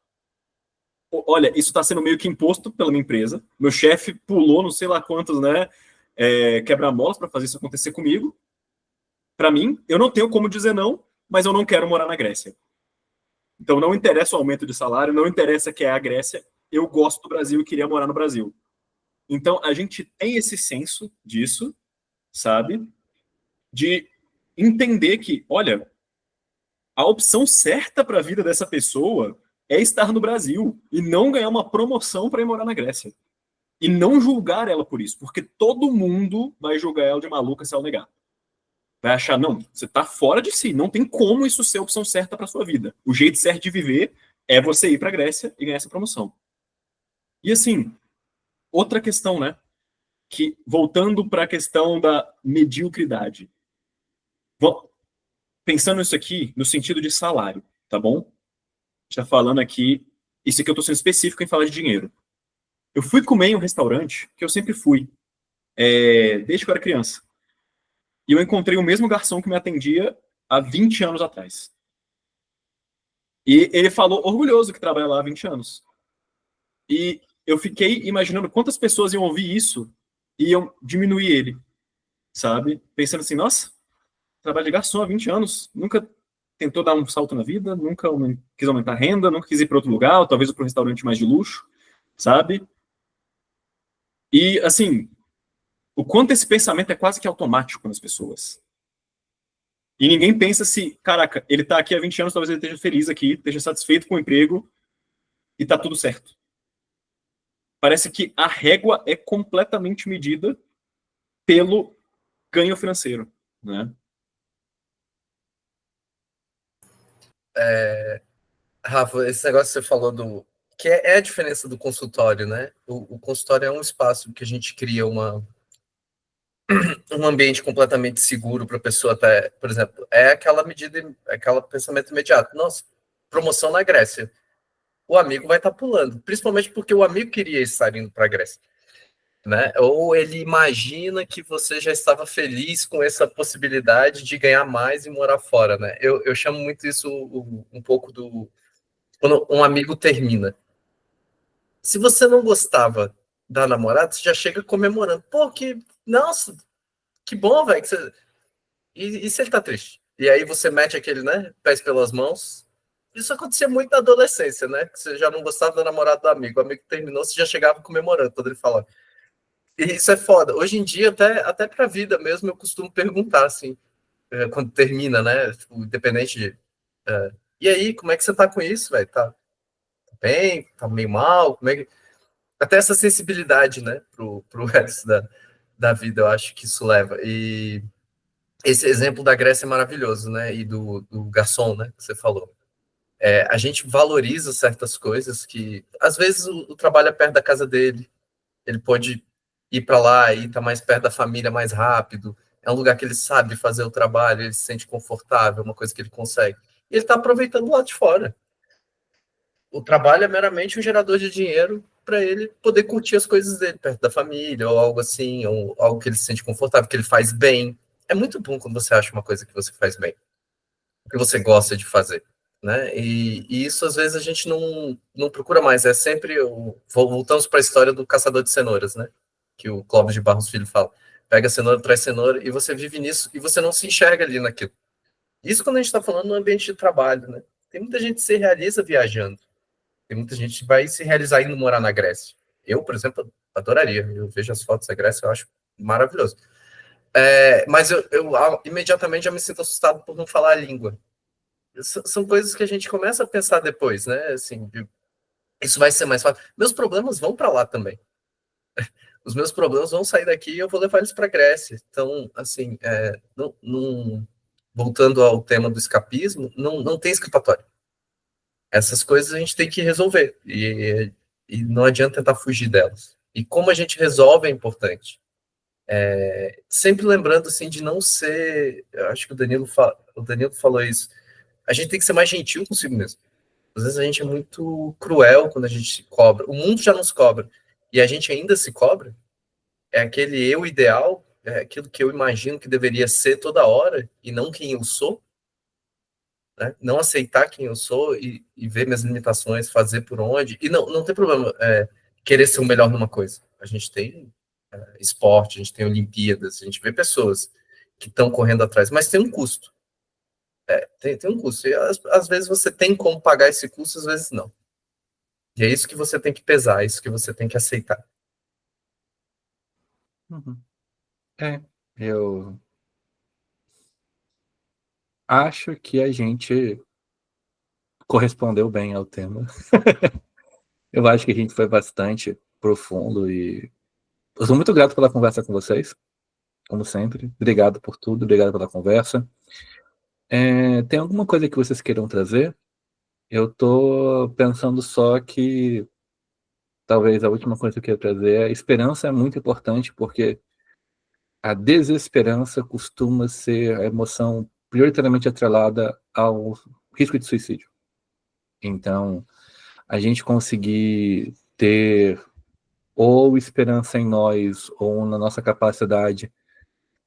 olha, isso está sendo meio que imposto pela minha empresa, meu chefe pulou não sei lá quantos, né, quebra-molas para fazer isso acontecer comigo. Para mim, eu não tenho como dizer não, mas eu não quero morar na Grécia. Então não interessa o aumento de salário, não interessa que é a Grécia, eu gosto do Brasil e queria morar no Brasil. Então a gente tem esse senso disso, sabe? De entender que, olha, a opção certa para a vida dessa pessoa é estar no Brasil e não ganhar uma promoção para ir morar na Grécia. E não julgar ela por isso, porque todo mundo vai julgar ela de maluca se ela negar. Vai achar, não, você está fora de si, não tem como isso ser a opção certa para sua vida. O jeito certo de viver é você ir para a Grécia e ganhar essa promoção. E assim, outra questão, né? Que voltando para a questão da mediocridade. Pensando nisso aqui no sentido de salário, tá bom? Está falando aqui, isso aqui eu estou sendo específico em falar de dinheiro. Eu fui comer em um restaurante que eu sempre fui, desde que eu era criança. E eu encontrei o mesmo garçom que me atendia há 20 anos atrás. E ele falou orgulhoso que trabalha lá há 20 anos. E eu fiquei imaginando quantas pessoas iam ouvir isso e iam diminuir ele, sabe? Pensando assim, nossa, trabalho de garçom há 20 anos, nunca tentou dar um salto na vida, nunca quis aumentar a renda, nunca quis ir para outro lugar, ou talvez para um restaurante mais de luxo, sabe? E, assim, o quanto esse pensamento é quase que automático nas pessoas. E ninguém pensa se, caraca, ele tá aqui há 20 anos, talvez ele esteja feliz aqui, esteja satisfeito com o emprego e tá tudo certo. Parece que a régua é completamente medida pelo ganho financeiro, né? Rafa, esse negócio que você falou que é a diferença do consultório, né? O consultório é um espaço que a gente cria um ambiente completamente seguro para a pessoa até, por exemplo, é aquela medida, aquele pensamento imediato. Nossa, promoção na Grécia. O amigo vai estar pulando, principalmente porque o amigo queria estar indo para a Grécia, né? Ou ele imagina que você já estava feliz com essa possibilidade de ganhar mais e morar fora, né? Eu chamo muito isso um pouco do quando um amigo termina. Se você não gostava da namorada, você já chega comemorando. Pô, que nossa, que bom, velho. E se ele tá triste? E aí você mete aquele, né? Pés pelas mãos. Isso acontecia muito na adolescência, né? Que você já não gostava da namorada do amigo. O amigo terminou, você já chegava comemorando quando ele falava. E isso é foda. Hoje em dia, até pra vida mesmo, eu costumo perguntar, assim, quando termina, né? Tipo, independente de. E aí, como é que você tá com isso, velho? Tá bem? Tá meio mal? Como é que. Até essa sensibilidade, né? Pro resto da vida, eu acho que isso leva. E esse exemplo da Grécia é maravilhoso, né? E do garçom, né? Que você falou. A gente valoriza certas coisas que, às vezes, o trabalho é perto da casa dele. Ele pode ir para lá e estar mais perto da família mais rápido. É um lugar que ele sabe fazer o trabalho, ele se sente confortável, uma coisa que ele consegue. E ele está aproveitando lá de fora. O trabalho é meramente um gerador de dinheiro para ele poder curtir as coisas dele, perto da família, ou algo assim, ou algo que ele se sente confortável, que ele faz bem. É muito bom quando você acha uma coisa que você faz bem, que você gosta de fazer. Né? E isso às vezes a gente não procura mais, é sempre voltamos para a história do caçador de cenouras, né? Que o Clóvis de Barros Filho fala, pega a cenoura, traz cenoura, e você vive nisso, e você não se enxerga ali naquilo. Isso quando a gente está falando no ambiente de trabalho, né? Tem muita gente que se realiza viajando, tem muita gente que vai se realizar indo morar na Grécia. Eu, por exemplo, adoraria, eu vejo as fotos da Grécia, eu acho maravilhoso. Mas eu imediatamente já me sinto assustado por não falar a língua. São coisas que a gente começa a pensar depois, né? Assim, isso vai ser mais fácil. Meus problemas vão para lá também. Os meus problemas vão sair daqui e eu vou levar eles para a Grécia. Então, assim, voltando ao tema do escapismo, não tem escapatória. Essas coisas a gente tem que resolver e não adianta tentar fugir delas. E como a gente resolve é importante. Sempre lembrando assim de não ser, eu acho que o Danilo falou isso. A gente tem que ser mais gentil consigo mesmo. Às vezes a gente é muito cruel quando a gente se cobra. O mundo já nos cobra. E a gente ainda se cobra. É aquele eu ideal, é aquilo que eu imagino que deveria ser toda hora, e não quem eu sou. Né? Não aceitar quem eu sou e ver minhas limitações, fazer por onde. E não tem problema querer ser o melhor numa coisa. A gente tem esporte, a gente tem Olimpíadas, a gente vê pessoas que estão correndo atrás, mas tem um custo. Tem um custo. E às vezes você tem como pagar esse custo, às vezes não. E é isso que você tem que pesar, é isso que você tem que aceitar. Uhum. Eu acho que a gente correspondeu bem ao tema. Eu acho que a gente foi bastante profundo e eu sou muito grato pela conversa com vocês, como sempre. Obrigado por tudo, obrigado pela conversa. Tem alguma coisa que vocês queiram trazer? Eu tô pensando só que talvez a última coisa que eu quero trazer é a esperança é muito importante, porque a desesperança costuma ser a emoção prioritariamente atrelada ao risco de suicídio. Então, a gente conseguir ter ou esperança em nós, ou na nossa capacidade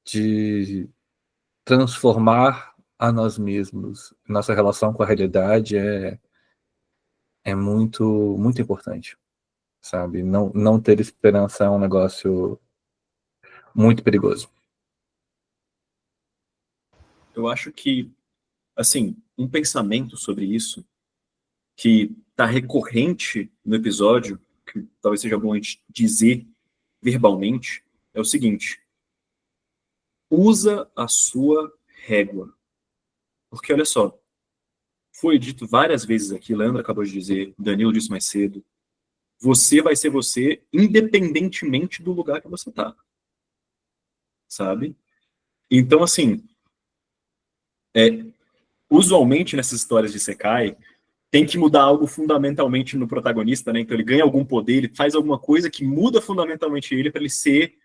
de transformar a nós mesmos, nossa relação com a realidade é muito, muito importante, sabe? Não ter esperança é um negócio muito perigoso. Eu acho que, assim, um pensamento sobre isso que está recorrente no episódio, que talvez seja bom a gente dizer verbalmente, é o seguinte: usa a sua régua. Porque, olha só, foi dito várias vezes aqui, Leandro acabou de dizer, Danilo disse mais cedo, você vai ser você independentemente do lugar que você está. Sabe? Então, assim, usualmente nessas histórias de Sekai, tem que mudar algo fundamentalmente no protagonista, né? Então ele ganha algum poder, ele faz alguma coisa que muda fundamentalmente ele para ele ser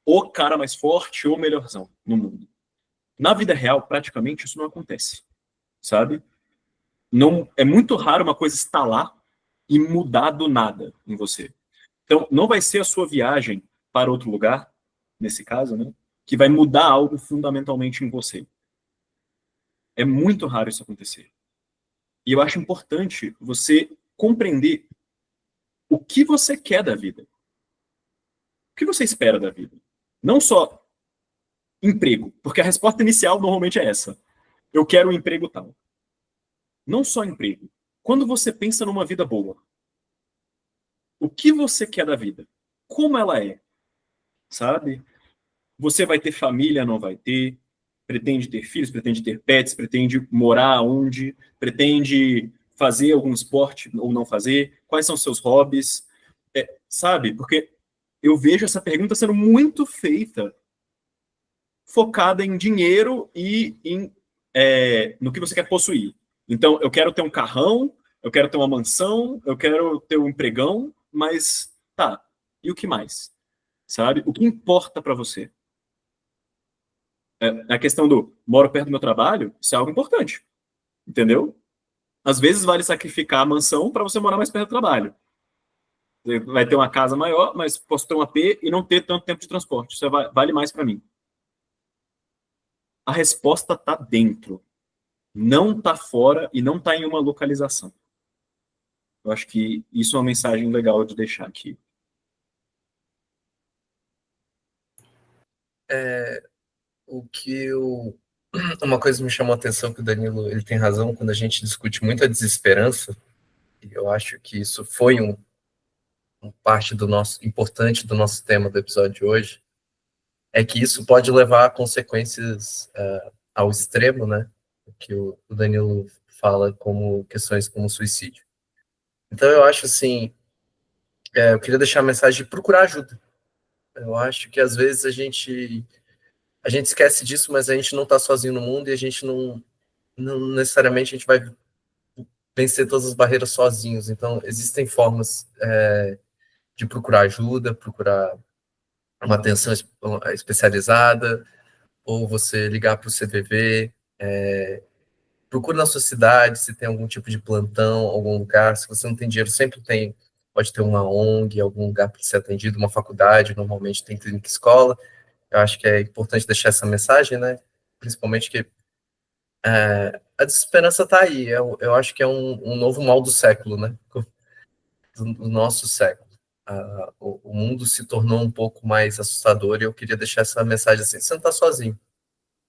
o cara mais forte ou melhorzão no mundo. Na vida real, praticamente, isso não acontece, sabe? Não, é muito raro uma coisa estalar e mudar do nada em você. Então, não vai ser a sua viagem para outro lugar, nesse caso, né, que vai mudar algo fundamentalmente em você. É muito raro isso acontecer. E eu acho importante você compreender o que você quer da vida. O que você espera da vida. Não só emprego, porque a resposta inicial normalmente é essa. Eu quero um emprego tal. Não só emprego. Quando você pensa numa vida boa, o que você quer da vida? Como ela é? Sabe? Você vai ter família, não vai ter? Pretende ter filhos, pretende ter pets, pretende morar onde? Pretende fazer algum esporte ou não fazer? Quais são seus hobbies? Sabe? Porque eu vejo essa pergunta sendo muito feita, focada em dinheiro e no que você quer possuir. Então, eu quero ter um carrão, eu quero ter uma mansão, eu quero ter um empregão, mas tá, e o que mais? Sabe? O que importa para você? A questão do moro perto do meu trabalho, isso é algo importante, entendeu? Às vezes vale sacrificar a mansão para você morar mais perto do trabalho. Você vai ter uma casa maior, mas posso ter um AP e não ter tanto tempo de transporte. Isso vale mais para mim. A resposta está dentro, não está fora e não está em uma localização. Eu acho que isso é uma mensagem legal de deixar aqui. O que uma coisa me chamou a atenção que o Danilo ele tem razão quando a gente discute muito a desesperança, e eu acho que isso foi um parte do nosso importante do nosso tema do episódio de hoje, é que isso pode levar a consequências ao extremo, né? Que o Danilo fala como questões como suicídio. Então eu acho assim, eu queria deixar a mensagem de procurar ajuda. Eu acho que às vezes a gente esquece disso, mas a gente não está sozinho no mundo e a gente não necessariamente a gente vai vencer todas as barreiras sozinhos. Então existem formas de procurar ajuda, procurar uma atenção especializada, ou você ligar para o CVV, procura na sua cidade se tem algum tipo de plantão, algum lugar. Se você não tem dinheiro, sempre tem, pode ter uma ONG, algum lugar para ser atendido, uma faculdade, normalmente tem clínica e escola. Eu acho que é importante deixar essa mensagem, né? Principalmente que a desesperança está aí. Eu acho que é um novo mal do século, né? Do nosso século. O mundo se tornou um pouco mais assustador e eu queria deixar essa mensagem assim, você não está sozinho.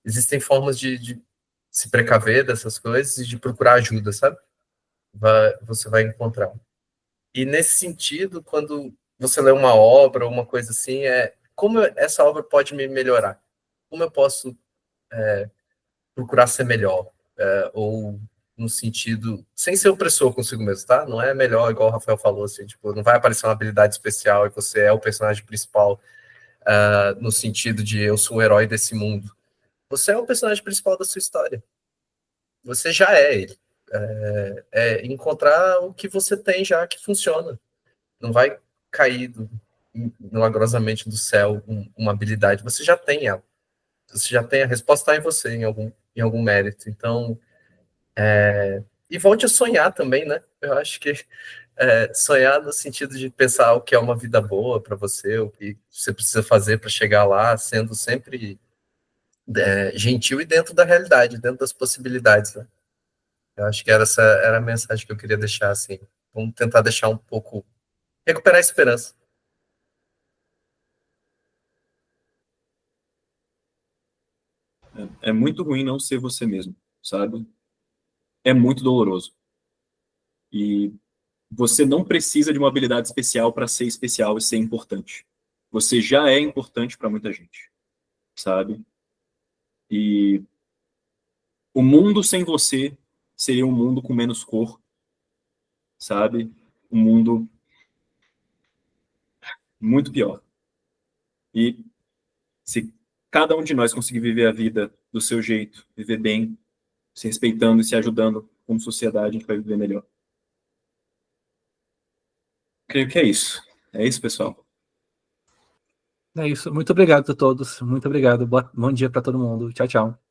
Existem formas de se precaver dessas coisas e de procurar ajuda, sabe? Você vai encontrar. E nesse sentido, quando você lê uma obra ou uma coisa assim, como essa obra pode me melhorar? Como eu posso procurar ser melhor? Ou no sentido, sem ser opressor consigo mesmo, tá? Não é melhor, igual o Rafael falou, assim, tipo, não vai aparecer uma habilidade especial e você é o personagem principal no sentido de eu sou o herói desse mundo. Você é o personagem principal da sua história. Você já é ele. Encontrar o que você tem já que funciona. Não vai cair milagrosamente do céu uma habilidade. Você já tem ela. Você já tem a resposta está em você, em algum mérito. Então, e volte a sonhar também, né? Eu acho que sonhar no sentido de pensar o que é uma vida boa para você, o que você precisa fazer para chegar lá, sendo sempre gentil e dentro da realidade, dentro das possibilidades, né? Eu acho que essa era a mensagem que eu queria deixar, assim. Vamos tentar deixar um pouco... recuperar a esperança. É muito ruim não ser você mesmo, sabe? É muito doloroso. E você não precisa de uma habilidade especial para ser especial e ser importante. Você já é importante para muita gente, sabe? E o mundo sem você seria um mundo com menos cor, sabe? Um mundo muito pior. E se cada um de nós conseguir viver a vida do seu jeito, viver bem, se respeitando e se ajudando como sociedade, a gente vai viver melhor. Creio que é isso. É isso, pessoal. É isso. Muito obrigado a todos. Muito obrigado. Bom dia para todo mundo. Tchau, tchau.